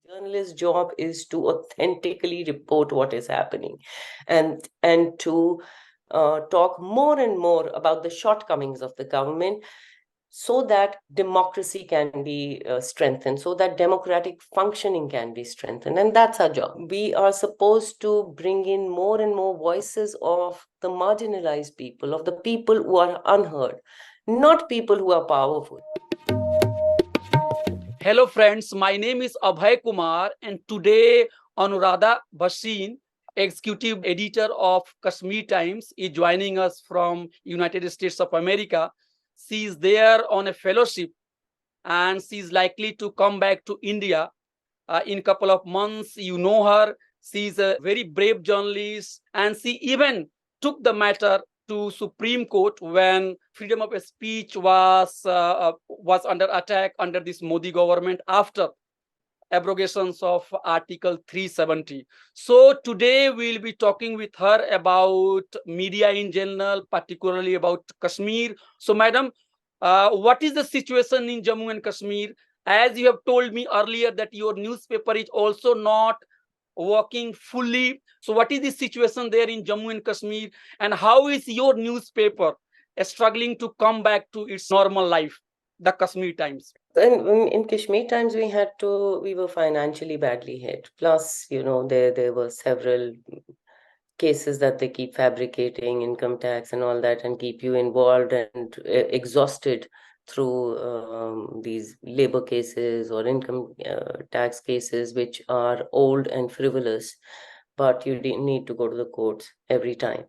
Journalist's job is to authentically report what is happening and to talk more and more about the shortcomings of the government so that democracy can be strengthened, so that democratic functioning can be strengthened. And that's our job. We are supposed to bring in more and more voices of the marginalized people, of the people who are unheard, not people who are powerful. Hello friends, my name is Abhay Kumar and today Anuradha Bhasin, executive editor of Kashmir Times, is joining us from United States of America. She is there on a fellowship and she is likely to come back to India in a couple of months. You know her. She is a very brave journalist and she even took the matter to Supreme Court when freedom of speech was under attack under this Modi government after abrogations of Article 370. So today we'll be talking with her about media in general, particularly about Kashmir. So madam, what is the situation in Jammu and Kashmir? As you have told me earlier that your newspaper is also not working fully. So what is the situation there in Jammu and Kashmir, and how is your newspaper struggling to come back to its normal life, the Kashmir Times? In Kashmir Times, we were financially badly hit. Plus, there were several cases that they keep fabricating, income tax and all that, and keep you involved and exhausted through these labor cases or income tax cases, which are old and frivolous, but you need to go to the courts every time.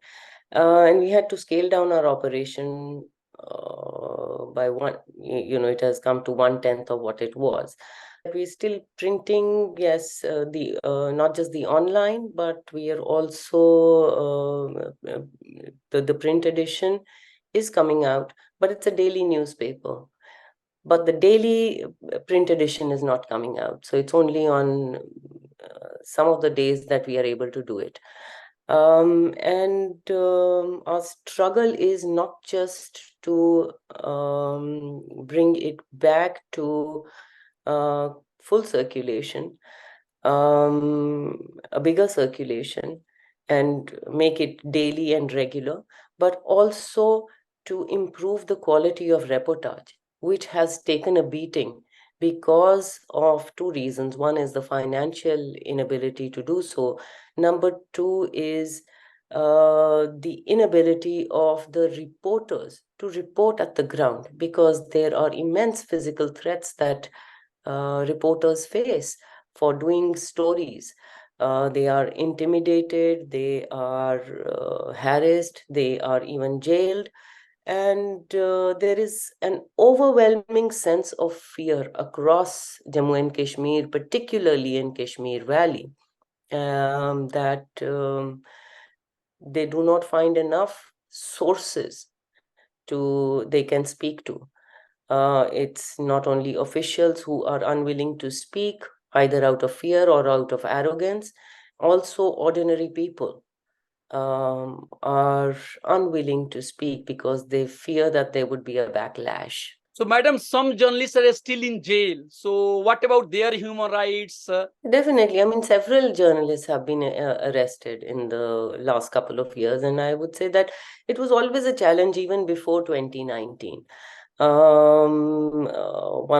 And we had to scale down our operation by one, it has come to 1/10 of what it was. We're still printing, yes, the not just the online, but we are also the print edition is coming out, but it's a daily newspaper. But the daily print edition is not coming out, so it's only on some of the days that we are able to do it. And our struggle is not just to bring it back to full circulation, a bigger circulation, and make it daily and regular, but also to improve the quality of reportage, which has taken a beating because of two reasons. One is the financial inability to do so. Number two is the inability of the reporters to report at the ground, because there are immense physical threats that reporters face for doing stories. They are intimidated, they are harassed, they are even jailed. And there is an overwhelming sense of fear across Jammu and Kashmir, particularly in Kashmir Valley, that they do not find enough sources they can speak to. It's not only officials who are unwilling to speak, either out of fear or out of arrogance. Also, ordinary people are unwilling to speak because they fear that there would be a backlash. So, madam, some journalists are still in jail. So, what about their human rights? Definitely. I mean, several journalists have been arrested in the last couple of years, and I would say that it was always a challenge even before 2019. One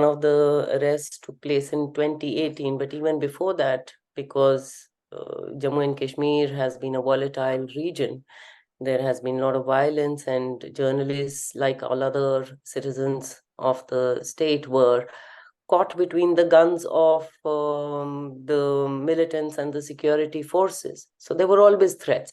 of the arrests took place in 2018, but even before that, because Jammu and Kashmir has been a volatile region, there has been a lot of violence, and journalists, like all other citizens of the state, were caught between the guns of the militants and the security forces. So there were always threats.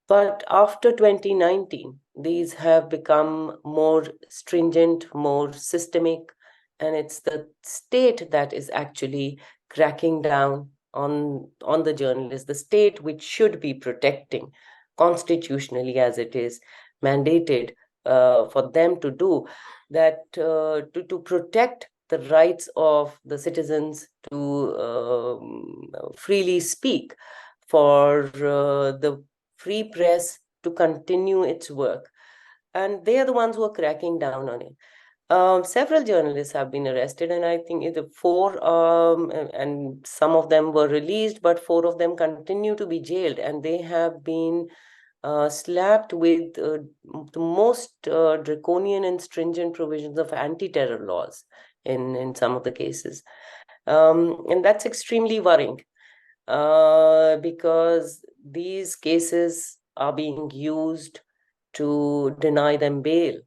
But after 2019, these have become more stringent, more systemic, and it's the state that is actually cracking down on the journalists, the state which should be protecting constitutionally, as it is mandated for them to do, that to protect the rights of the citizens to freely speak, for the free press to continue its work. And they are the ones who are cracking down on it. Several journalists have been arrested, and I think the four, and some of them were released, but four of them continue to be jailed, and they have been slapped with the most draconian and stringent provisions of anti-terror laws in some of the cases. And that's extremely worrying because these cases are being used to deny them bail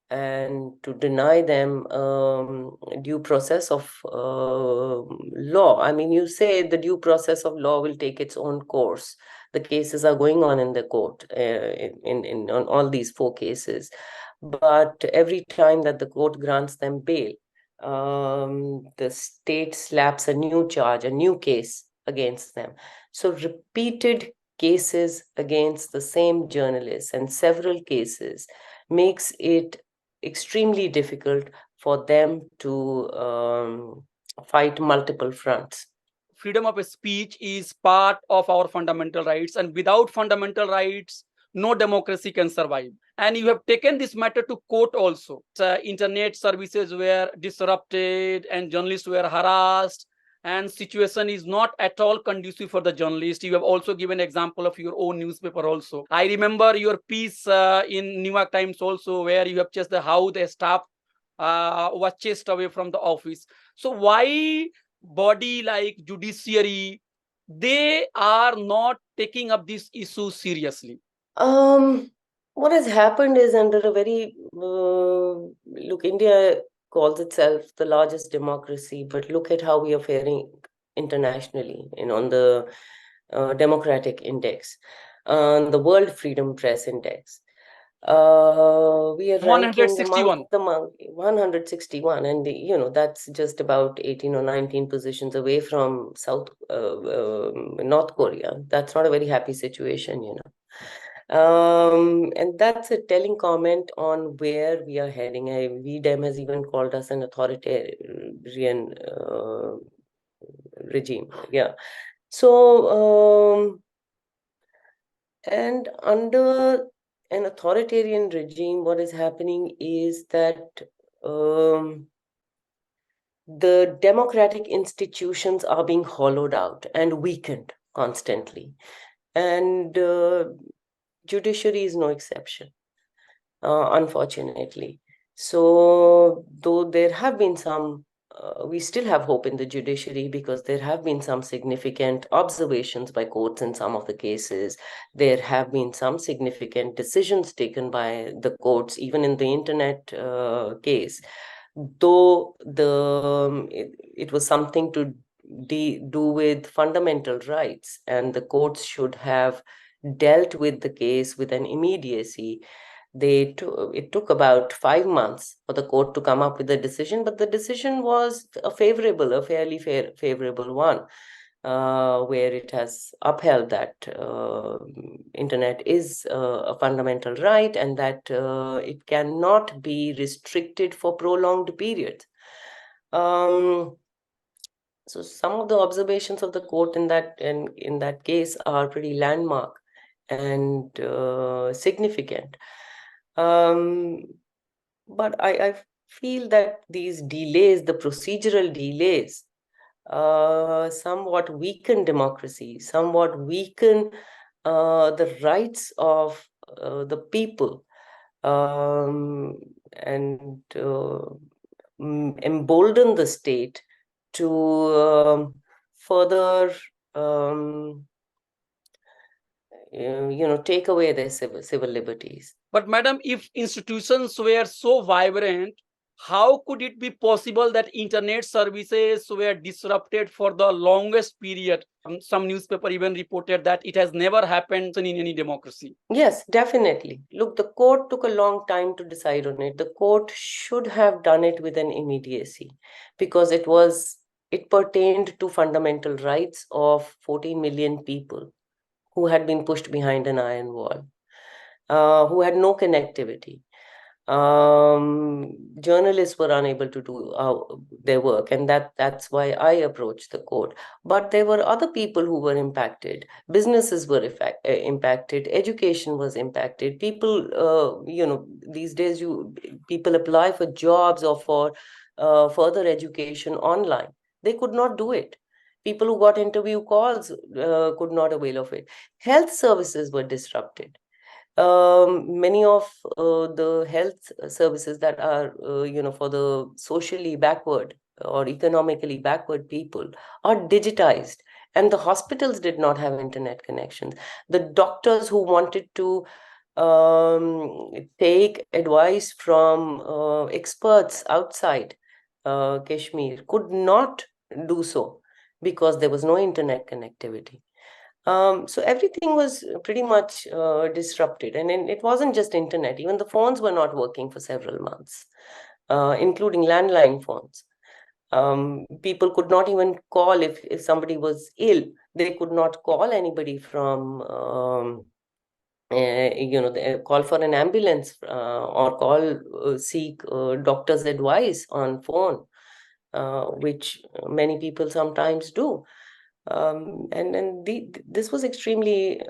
and to deny them due process of law. I mean, you say the due process of law will take its own course. The cases are going on in the court on all these four cases. But every time that the court grants them bail, the state slaps a new charge, a new case against them. So repeated cases against the same journalists and several cases makes it extremely difficult for them to fight multiple fronts. Freedom of speech is part of our fundamental rights, and without fundamental rights, no democracy can survive. And you have taken this matter to court also. Internet services were disrupted and journalists were harassed, and situation is not at all conducive for the journalist. You have also given example of your own newspaper also. I remember your piece in New York Times also, where you have just how the staff was chased away from the office. So why body like judiciary, they are not taking up this issue seriously? What has happened is under a very look, India calls itself the largest democracy, but look at how we are faring internationally and on the democratic index, the World Freedom Press Index. We are ranking among 161. the 161, and that's just about 18 or 19 positions away from North Korea. That's not a very happy situation, and that's a telling comment on where we are heading. VDEM has even called us an authoritarian regime. Yeah. So, and under an authoritarian regime, what is happening is that the democratic institutions are being hollowed out and weakened constantly. And judiciary is no exception, unfortunately. So, though there have been some, we still have hope in the judiciary because there have been some significant observations by courts in some of the cases. There have been some significant decisions taken by the courts, even in the internet case. Though it was something to do with fundamental rights, and the courts should have dealt with the case with an immediacy. It took about 5 months for the court to come up with a decision, but the decision was a fairly favorable one, where it has upheld that internet is a fundamental right and that it cannot be restricted for prolonged periods. So some of the observations of the court in that case are pretty landmark and significant. But I feel that these delays, the procedural delays, somewhat weaken democracy, somewhat weaken the rights of the people, and embolden the state to further take away their civil liberties. But madam, if institutions were so vibrant, how could it be possible that internet services were disrupted for the longest period? Some newspaper even reported that it has never happened in any democracy. Yes, definitely. Look, the court took a long time to decide on it. The court should have done it with an immediacy because it pertained to fundamental rights of 14 million people who had been pushed behind an iron wall, who had no connectivity. Journalists were unable to do their work, and that's why I approached the court. But there were other people who were impacted. Businesses were impacted. Education was impacted. People, these days people apply for jobs or for further education online. They could not do it. People who got interview calls could not avail of it. Health services were disrupted. Many of the health services that are, for the socially backward or economically backward people are digitized, and the hospitals did not have internet connections. The doctors who wanted to take advice from experts outside Kashmir could not do so because there was no internet connectivity. So everything was pretty much disrupted, and it wasn't just internet. Even the phones were not working for several months, including landline phones. People could not even call if somebody was ill. They could not call anybody from, call for an ambulance or seek doctor's advice on phone, which many people sometimes do. This was extremely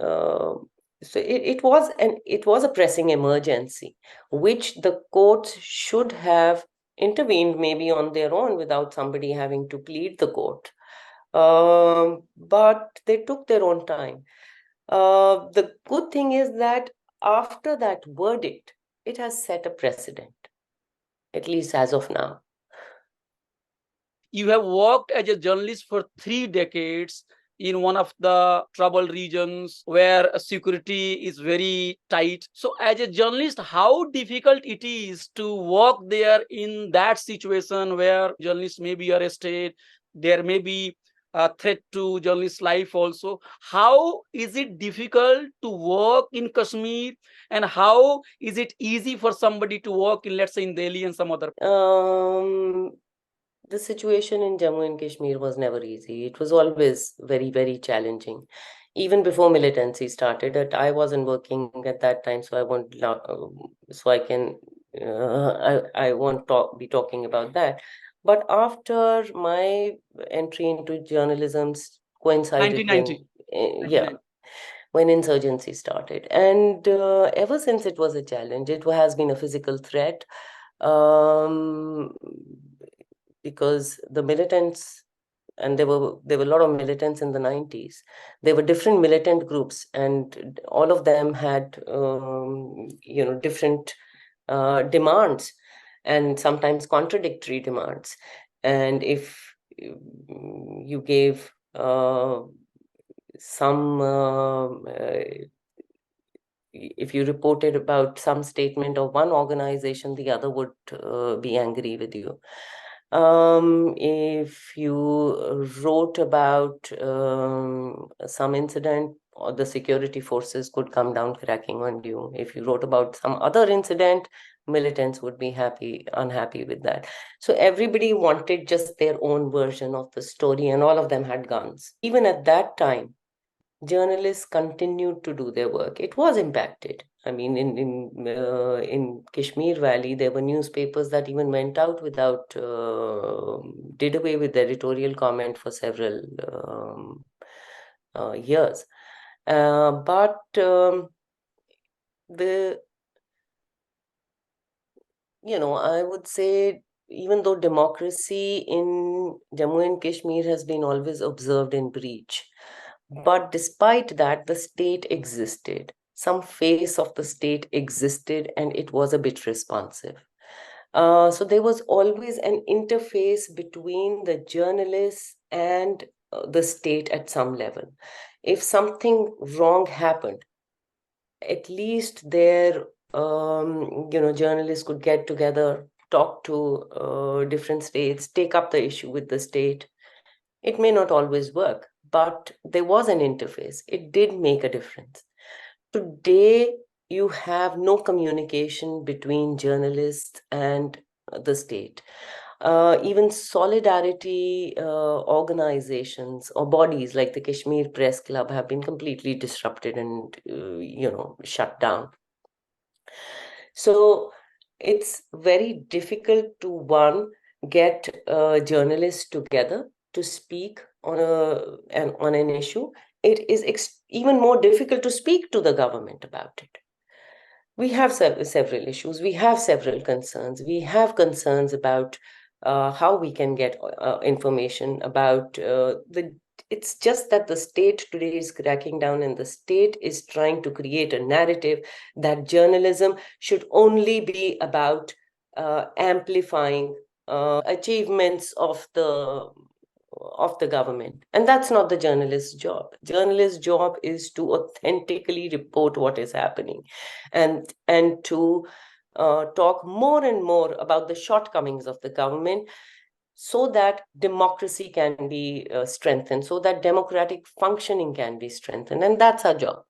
it was a pressing emergency, which the courts should have intervened maybe on their own without somebody having to plead the court. But they took their own time. The good thing is that after that verdict, it has set a precedent, at least as of now. You have worked as a journalist for 3 decades in one of the troubled regions where security is very tight. So as a journalist, how difficult it is to work there in that situation where journalists may be arrested, there may be a threat to journalists' life also. How is it difficult to work in Kashmir, and how is it easy for somebody to work in, let's say, in Delhi and some other? The situation in Jammu and Kashmir was never easy. It was always very, very challenging. Even before militancy started, I wasn't working at that time, so I won't. So I can. I won't be talking about that. But after my entry into journalism coincided when, 1990. yeah, when insurgency started, and ever since it was a challenge. It has been a physical threat. Um, because the militants, and there were a lot of militants in the 90s. There were different militant groups, and all of them had different demands, and sometimes contradictory demands. And if you gave some if you reported about some statement of one organization, the other would be angry with you. If you wrote about some incident, or the security forces could come down cracking on you. If you wrote about some other incident, militants would be unhappy with that. So everybody wanted just their own version of the story, and all of them had guns. Even at that time, journalists continued to do their work. It was impacted. I mean, in Kashmir Valley, there were newspapers that even went out without did away with editorial comment for several years. But the I would say, even though democracy in Jammu and Kashmir has been always observed in breach, but despite that, the state existed. Some face of the state existed, and it was a bit responsive. So there was always an interface between the journalists and the state at some level. If something wrong happened, at least their journalists could get together, talk to different states, take up the issue with the state. It may not always work, but there was an interface. It did make a difference. Today, you have no communication between journalists and the state. Even solidarity organizations or bodies like the Kashmir Press Club have been completely disrupted and shut down. So it's very difficult to, one, get journalists together to speak on an issue. It is even more difficult to speak to the government about it. We have several issues. We have several concerns. We have concerns about how we can get information about the. It's just that the state today is cracking down, and the state is trying to create a narrative that journalism should only be about amplifying achievements of the government, and that's not the journalist's job. Journalist's job is to authentically report what is happening, and to talk more and more about the shortcomings of the government, so that democracy can be strengthened, so that democratic functioning can be strengthened, and that's our job.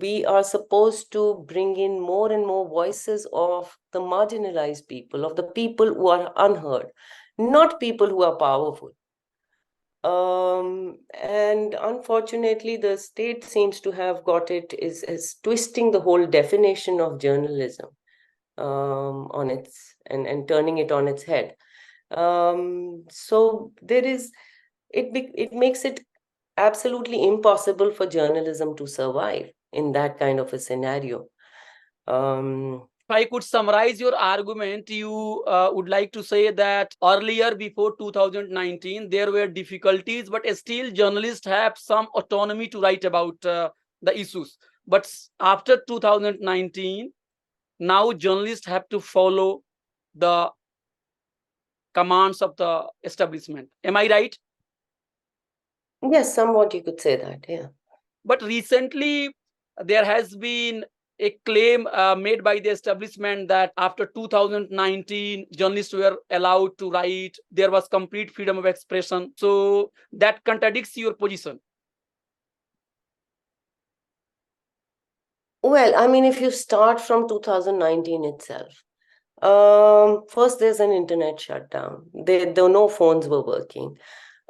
We are supposed to bring in more and more voices of the marginalized people, of the people who are unheard, not people who are powerful. And unfortunately, the state seems to have got it is twisting the whole definition of journalism on its and turning it on its head. So there is it makes it absolutely impossible for journalism to survive in that kind of a scenario. If I could summarize your argument, you would like to say that earlier, before 2019, there were difficulties, but still journalists have some autonomy to write about the issues. But after 2019, now journalists have to follow the commands of the establishment. Am I right? Yes, somewhat you could say that, yeah. But recently, there has been a claim made by the establishment that after 2019, journalists were allowed to write. There was complete freedom of expression. So that contradicts your position. Well, I mean, if you start from 2019 itself, first there's an internet shutdown. There no phones were working.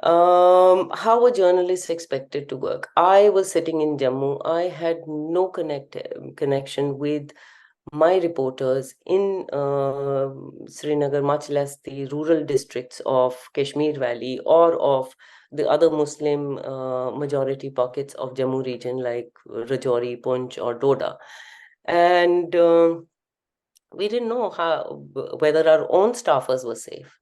How were journalists expected to work? I was sitting in Jammu. I had no connection with my reporters in Srinagar, much less the rural districts of Kashmir Valley or of the other Muslim majority pockets of Jammu region like Rajouri, Poonch, or Doda. And we didn't know whether our own staffers were safe.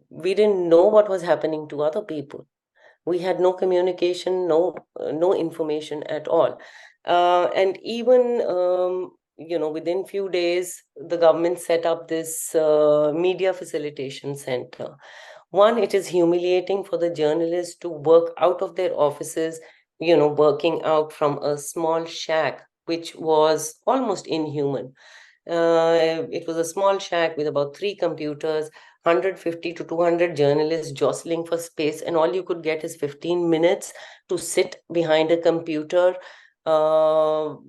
We didn't know what was happening to other people. We had no communication, no information at all. And even within few days, the government set up this media facilitation center. One, it is humiliating for the journalists to work out of their offices, working out from a small shack, which was almost inhuman. It was a small shack with about 3 computers, 150 to 200 journalists jostling for space, and all you could get is 15 minutes to sit behind a computer, browse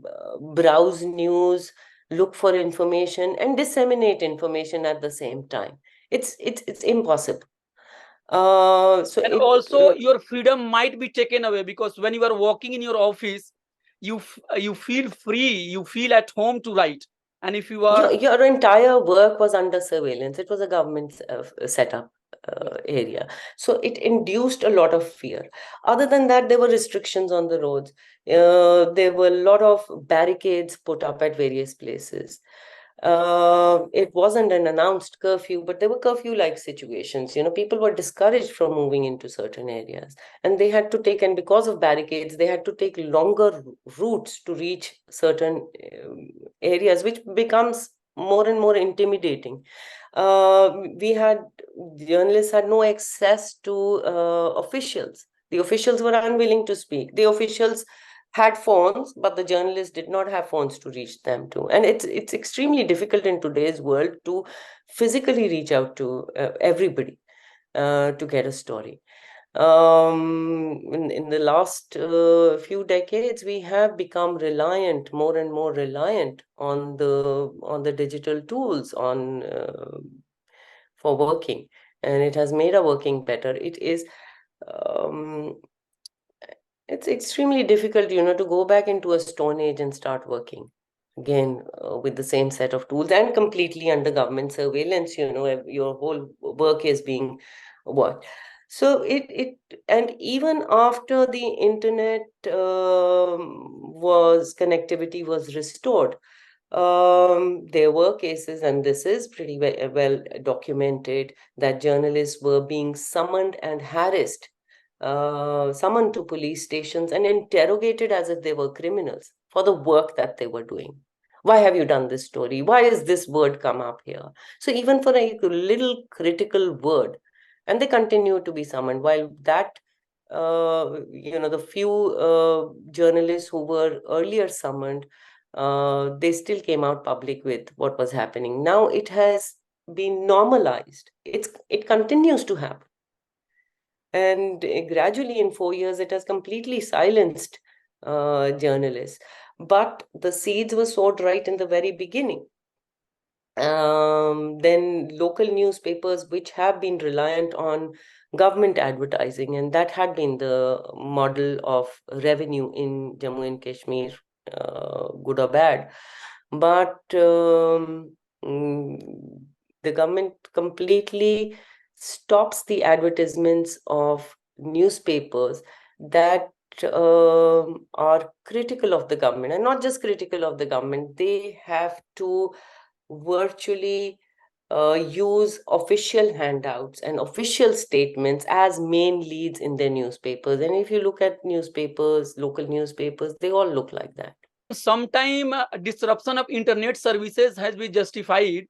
news, look for information, and disseminate information at the same time. It's impossible. And also, your freedom might be taken away, because when you are walking in your office, you feel free, you feel at home to write. And if you are your entire work was under surveillance, it was a government setup area, so it induced a lot of fear. Other than that, there were restrictions on the roads. There were a lot of barricades put up at various places. It wasn't an announced curfew, but there were curfew-like situations. People were discouraged from moving into certain areas, and they had to take, and because of barricades, they had to take longer routes to reach certain areas, which becomes more and more intimidating. Journalists had no access to officials. The officials were unwilling to speak. The officials had phones, but the journalists did not have phones to reach them to. And it's extremely difficult in today's world to physically reach out to everybody to get a story. In the last few decades, we have become more and more reliant on the digital tools for working, and it has made our working better. It's extremely difficult, to go back into a stone age and start working. again, with the same set of tools and completely under government surveillance. Your whole work is being watched. So and even after the internet connectivity was restored, there were cases, and this is pretty well documented, that journalists were being summoned and harassed, summoned to police stations and interrogated as if they were criminals for the work that they were doing. Why have you done this story? Why is this word come up here? So even for a little critical word, and they continue to be summoned. While that, the few journalists who were earlier summoned, they still came out public with what was happening. Now it has been normalized. It continues to happen. And gradually in 4 years, it has completely silenced journalists. But the seeds were sowed right in the very beginning. Then local newspapers, which have been reliant on government advertising, and that had been the model of revenue in Jammu and Kashmir, good or bad. But the government completely stops the advertisements of newspapers that are critical of the government, and not just critical of the government. They have to virtually use official handouts and official statements as main leads in their newspapers. And if you look at newspapers, local newspapers, they all look like that. Sometime disruption of internet services has been justified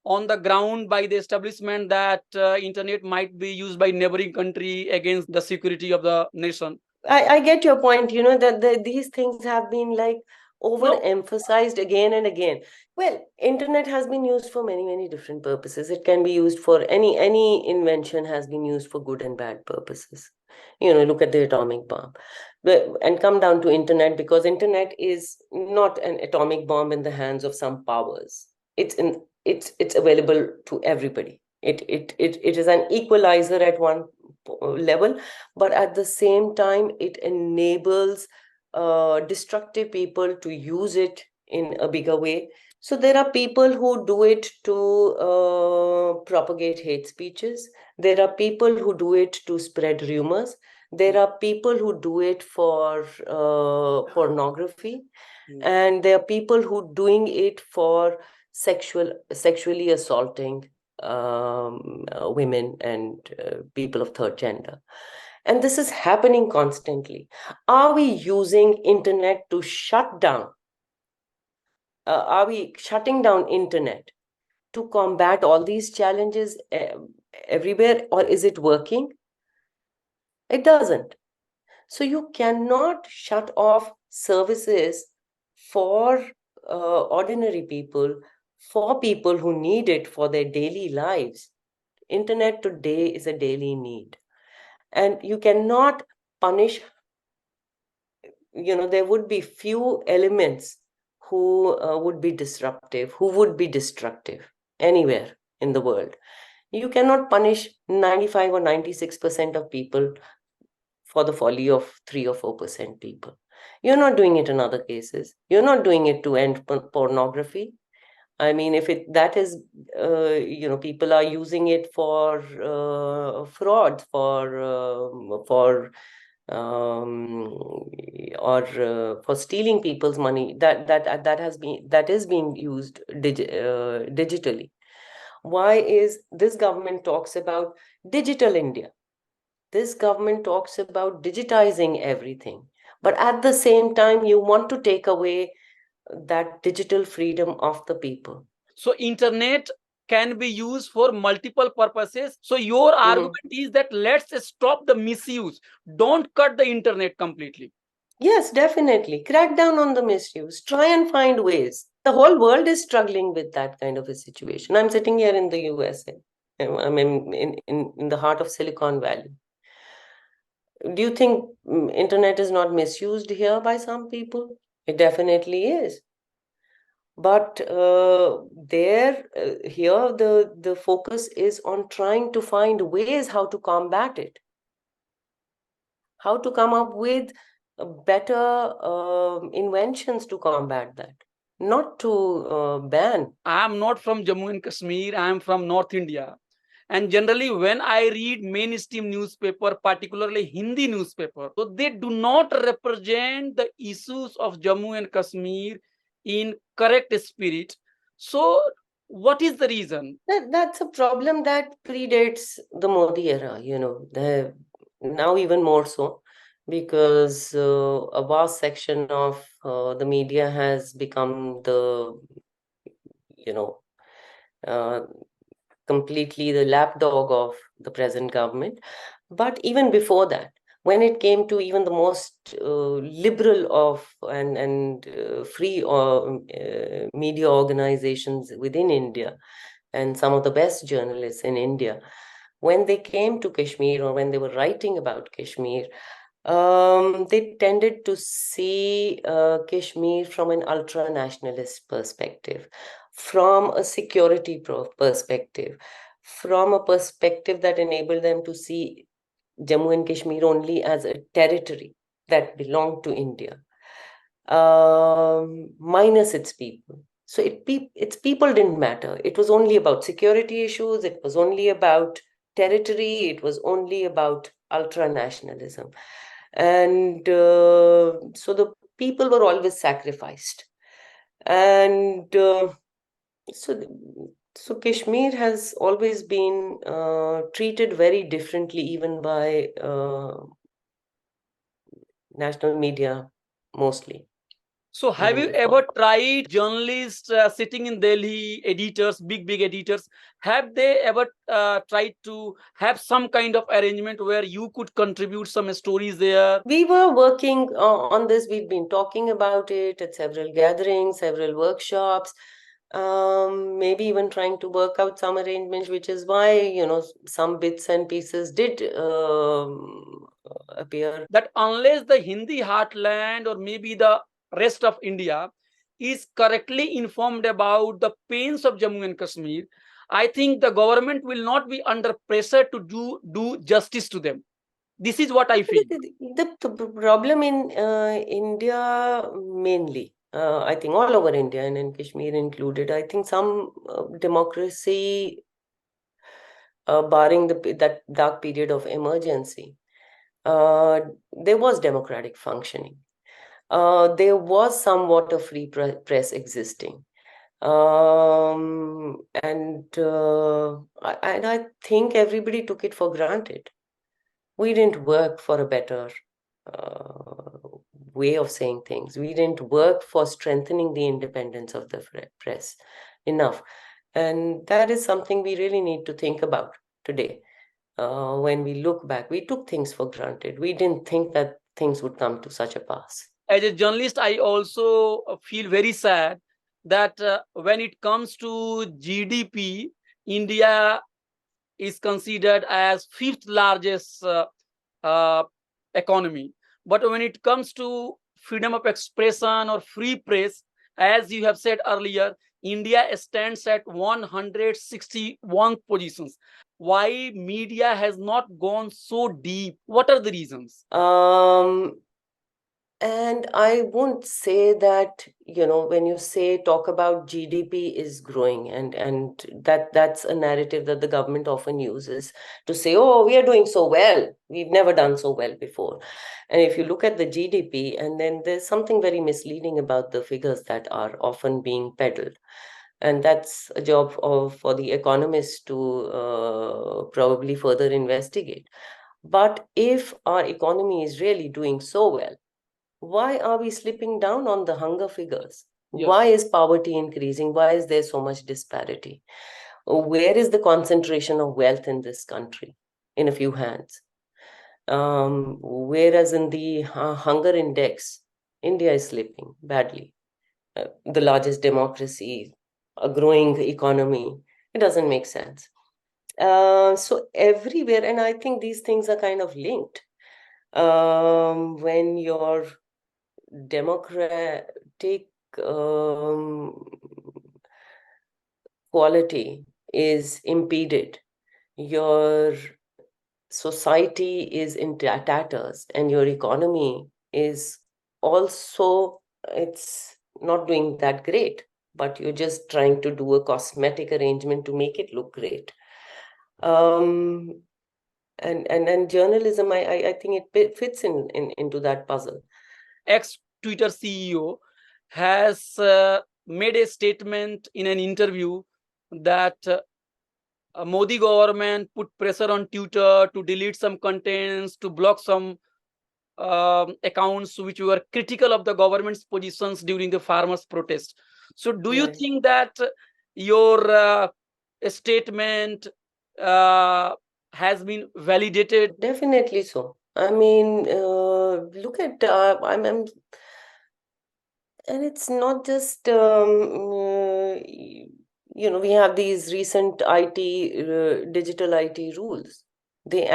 on the ground by the establishment that internet might be used by neighboring country against the security of the nation. I get your point, that these things have been like overemphasized again and again. Well, internet has been used for many, many different purposes. It can be used for any invention has been used for good and bad purposes. Look at the atomic bomb. And come down to internet, because internet is not an atomic bomb in the hands of some powers. It's available to everybody. It is an equalizer at one level, but at the same time, it enables destructive people to use it in a bigger way. So there are people who do it to propagate hate speeches. There are people who do it to spread rumors. There are people who do it for pornography. And there are people who doing it for sexually assaulting women and people of third gender. And this is happening constantly. Are we using internet to shut down? Are we shutting down internet to combat all these challenges everywhere, or is it working? It doesn't. So you cannot shut off services for ordinary people, for people who need it for their daily lives. Internet today is a daily need. And you cannot punish, there would be few elements who would be disruptive, who would be destructive anywhere in the world. You cannot punish 95 or 96% of people for the folly of 3 or 4% people. You're not doing it in other cases. You're not doing it to end pornography. I mean, if that is, people are using it for fraud, for for stealing people's money. That is being used digitally. Why is this government talks about digital India? This government talks about digitizing everything, but at the same time, you want to take away that digital freedom of the people. So internet can be used for multiple purposes. So your argument is that let's stop the misuse. Don't cut the internet completely. Yes, definitely. Crack down on the misuse. Try and find ways. The whole world is struggling with that kind of a situation. I'm sitting here in the USA. I'm in the heart of Silicon Valley. Do you think internet is not misused here by some people? It definitely is. But here the focus is on trying to find ways how to combat it, how to come up with better inventions to combat that. not to ban. I am not from Jammu and Kashmir. I am from North India. And generally, when I read mainstream newspaper, particularly Hindi newspaper, so they do not represent the issues of Jammu and Kashmir in correct spirit. So, what is the reason? That's a problem that predates the Modi era, now even more so, because a vast section of the media has become you know, uh, completely the lapdog of the present government. But even before that, when it came to even the most liberal of and free media organizations within India, and some of the best journalists in India, when they came to Kashmir or when they were writing about Kashmir, they tended to see Kashmir from an ultra nationalist perspective, from a security perspective, from a perspective that enabled them to see Jammu and Kashmir only as a territory that belonged to India, minus its people. So its people didn't matter. It was only about security issues. It was only about territory. It was only about ultra nationalism. And so the people were always sacrificed. And so, so Kashmir has always been treated very differently, even by national media, mostly. So, have Even you before. ever tried journalists sitting in Delhi, editors, big editors? Have they ever tried to have some kind of arrangement where you could contribute some stories there? We were working on this. We've been talking about it at several gatherings, several workshops, maybe even trying to work out some arrangements, which is why, some bits and pieces did appear. That unless the Hindi heartland or maybe the rest of India is correctly informed about the pains of Jammu and Kashmir, I think the government will not be under pressure to do justice to them. This is what I feel. The problem in India mainly, I think all over India and in Kashmir included, I think some democracy, barring that dark period of emergency, there was democratic functioning. There was somewhat a free press existing. And I think everybody took it for granted. We didn't work for a better way of saying things. We didn't work for strengthening the independence of the press enough. And that is something we really need to think about today. When we look back, we took things for granted. We didn't think that things would come to such a pass. As a journalist, I also feel very sad that when it comes to GDP, India is considered as fifth largest uh, economy. But when it comes to freedom of expression or free press, as you have said earlier, India stands at 161 positions. Why media has not gone so deep? What are the reasons? And I won't say that, when you talk about GDP is growing, and that's a narrative that the government often uses to say, oh, we are doing so well. We've never done so well before. And if you look at the GDP, and then there's something very misleading about the figures that are often being peddled. And that's a job for the economists to probably further investigate. But if our economy is really doing so well, why are we slipping down on the hunger figures? Yes. Why is poverty increasing? Why is there so much disparity? Where is the concentration of wealth in this country? In a few hands. Whereas in the hunger index, India is slipping badly. The largest democracy, a growing economy. It doesn't make sense. So everywhere, and I think these things are kind of linked. When your democratic quality is impeded, your society is in tatters, and your economy is also, it's not doing that great, but you're just trying to do a cosmetic arrangement to make it look great. And journalism, I think it fits into that puzzle. Ex-Twitter CEO has made a statement in an interview that Modi government put pressure on Twitter to delete some contents, to block some accounts which were critical of the government's positions during the farmers' protest. So, do you Right. think that your statement has been validated? Definitely so. I mean, look at and it's not just we have these recent digital IT rules. They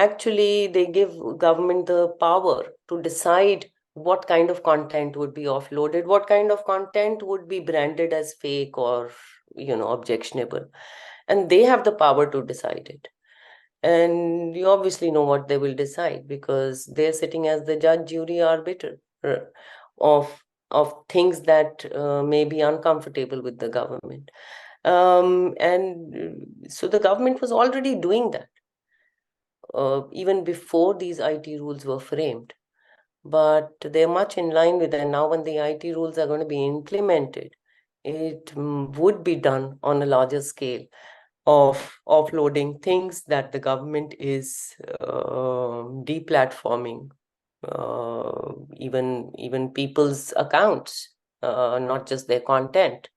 give government the power to decide what kind of content would be offloaded, what kind of content would be branded as fake or objectionable, and they have the power to decide it. And you obviously know what they will decide because they're sitting as the judge, jury, arbiter of things that may be uncomfortable with the government. And so the government was already doing that even before these IT rules were framed. But they're much in line with that. Now, when the IT rules are going to be implemented, it would be done on a larger scale of offloading things that the government is deplatforming, even people's accounts, not just their content.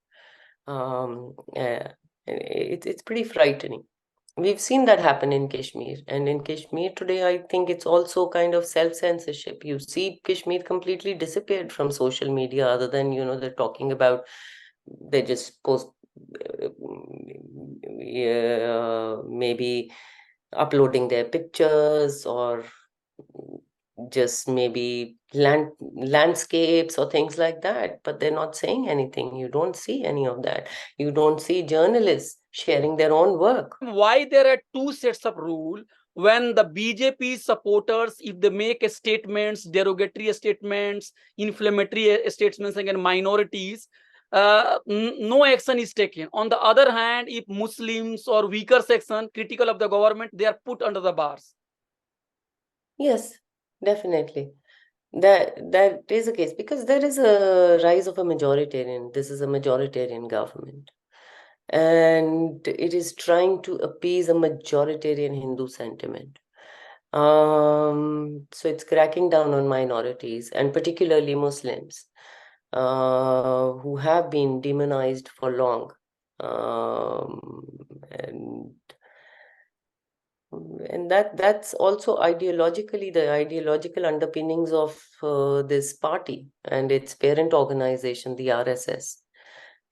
It's pretty frightening. We've seen that happen in Kashmir, and in Kashmir today, I think it's also kind of self-censorship. You see, Kashmir completely disappeared from social media, other than they're talking about, they just post maybe uploading their pictures or just maybe landscapes or things like that, but they're not saying anything. You don't see any of that. You don't see journalists sharing their own work. Why there are two sets of rule when the BJP supporters, if they make statements, derogatory statements, inflammatory statements against minorities, no action is taken. On the other hand, if Muslims or weaker section critical of the government, they are put under the bars. Yes, definitely. That is the case because there is a rise of a majoritarian. This is a majoritarian government, and it is trying to appease a majoritarian Hindu sentiment. So it's cracking down on minorities and particularly Muslims, who have been demonized for long. And that's also ideologically the ideological underpinnings of this party and its parent organization, the RSS.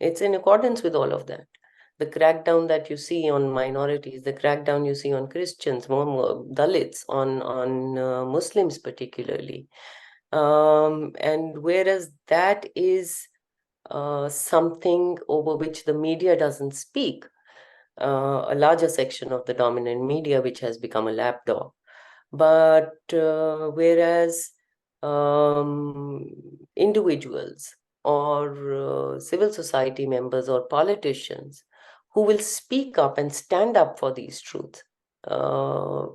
It's in accordance with all of that. The crackdown that you see on minorities, the crackdown you see on Christians, more Dalits, on Muslims particularly, and whereas that is something over which the media doesn't speak, a larger section of the dominant media, which has become a lapdog. But whereas individuals or civil society members or politicians who will speak up and stand up for these truths, uh,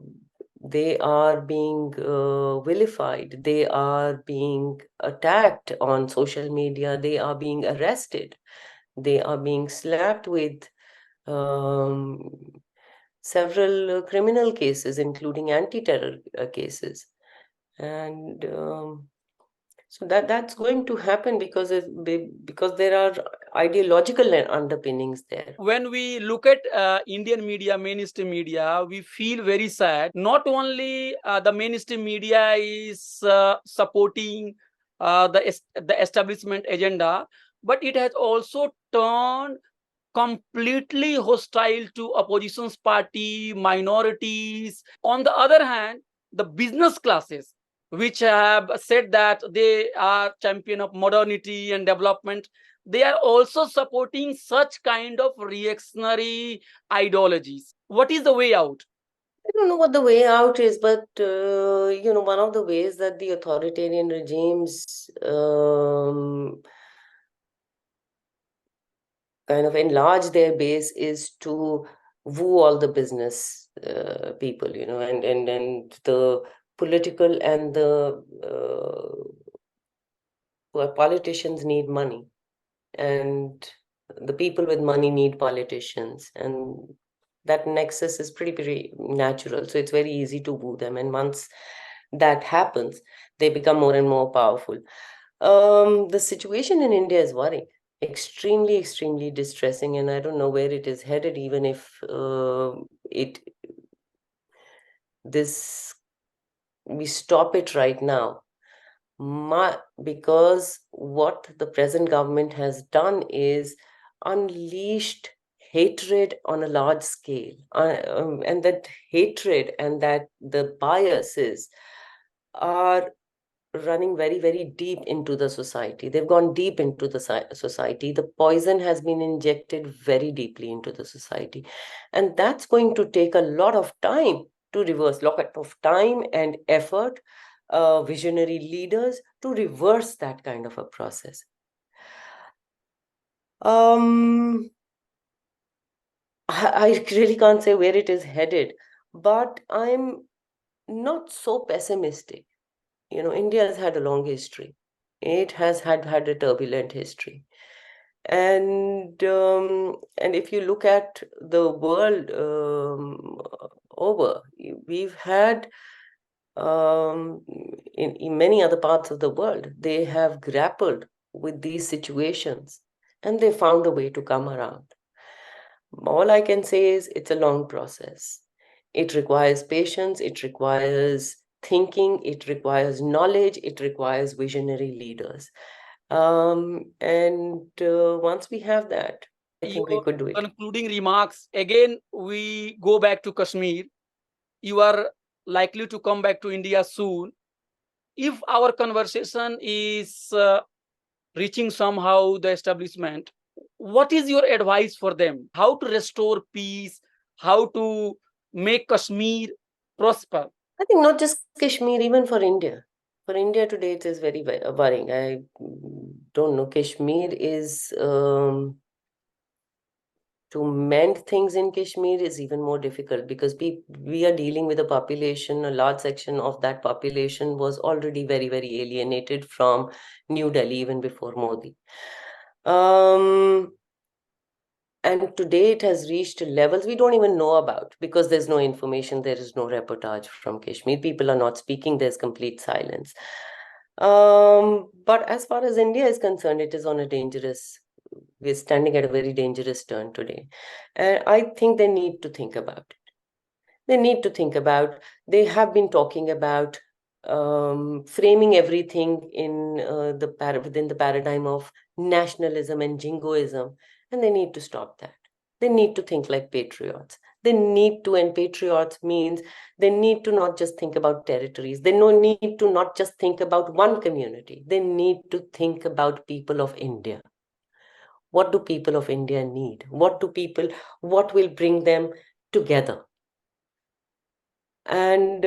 they are being vilified, they are being attacked on social media, they are being arrested, they are being slapped with um, several criminal cases, including anti-terror cases. And so that's going to happen because there are ideological underpinnings there. When we look at Indian media, mainstream media, we feel very sad. Not only the mainstream media is supporting the establishment agenda, but it has also turned completely hostile to opposition's party, minorities. On the other hand, the business classes, which have said that they are champion of modernity and development, they are also supporting such kind of reactionary ideologies. What is the way out? I don't know what the way out is, but one of the ways that the authoritarian regimes kind of enlarge their base is to woo all the business people, and the political and the politicians need money, and the people with money need politicians, and that nexus is pretty natural. So it's very easy to woo them, and once that happens, they become more and more powerful. The situation in India is worrying, extremely distressing, and I don't know where it is headed, even if it this we stop it right now. Because what the present government has done is unleashed hatred on a large scale, and that hatred and that the biases are running very deep into the society. They've gone deep into the society. The poison has been injected very deeply into the society, and that's going to take a lot of time to reverse, lot of time and effort, visionary leaders to reverse that kind of a process. I really can't say where it is headed, but I'm not so pessimistic. India has had a long history. It has had a turbulent history, and if you look at the world over, we've had in many other parts of the world, they have grappled with these situations, and they found a way to come around. All I can say is it's a long process. It requires patience, it requires thinking, it requires knowledge, it requires visionary leaders. And once we have that, I think we could do it. Concluding remarks, again, we go back to Kashmir. You are likely to come back to India soon. If our conversation is reaching somehow the establishment, what is your advice for them? How to restore peace? How to make Kashmir prosper? I think not just Kashmir, even for India. For India today, it is very worrying. I don't know. Kashmir is to mend things in Kashmir is even more difficult, because we are dealing with a population, a large section of that population was already very alienated from New Delhi even before Modi. And today it has reached levels we don't even know about, because there's no information, there is no reportage from Kashmir. People are not speaking, there's complete silence. But as far as India is concerned, it is on a we're standing at a very dangerous turn today. And I think they need to think about it. They have been talking about framing everything in within the paradigm of nationalism and jingoism, and they need to stop that. They need to think like patriots. And patriots means they need to not just think about territories. They need to not just think about one community. They need to think about people of India. What do people of India need? What will bring them together? And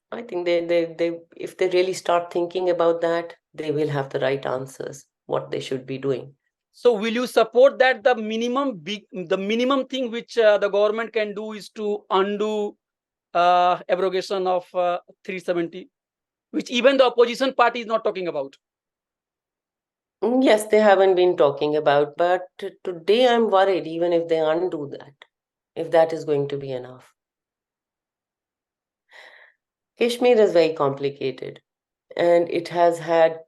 I think they if they really start thinking about that, they will have the right answers, what they should be doing. So will you support that the minimum thing which the government can do is to undo abrogation of 370, which even the opposition party is not talking about? Yes, they haven't been talking about, but today I'm worried, even if they undo that, if that is going to be enough. Kashmir is very complicated, and it has had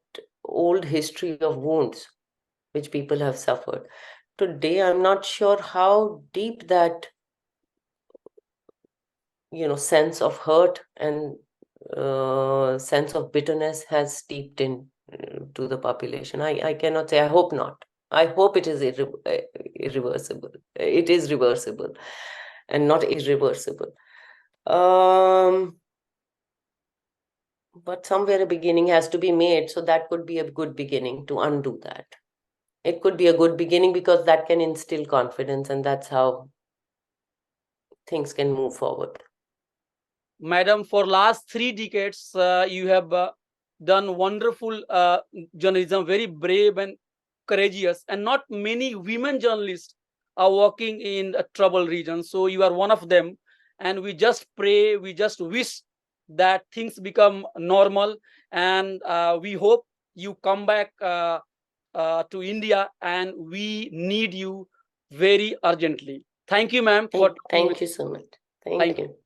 old history of wounds which people have suffered. Today, I'm not sure how deep that sense of hurt and sense of bitterness has steeped in to the population. I cannot say. I hope not. I hope it is irreversible. It is reversible and not irreversible. But somewhere a beginning has to be made, so that could be a good beginning to undo that. It could be a good beginning because that can instill confidence, and that's how things can move forward. Madam, for last 3 decades, you have done wonderful journalism, very brave and courageous, and not many women journalists are working in a trouble region. So you are one of them, and we just pray, we just wish that things become normal, and we hope you come back to India, and we need you very urgently. Thank you, ma'am, for Thank you so much. Thank Thank you.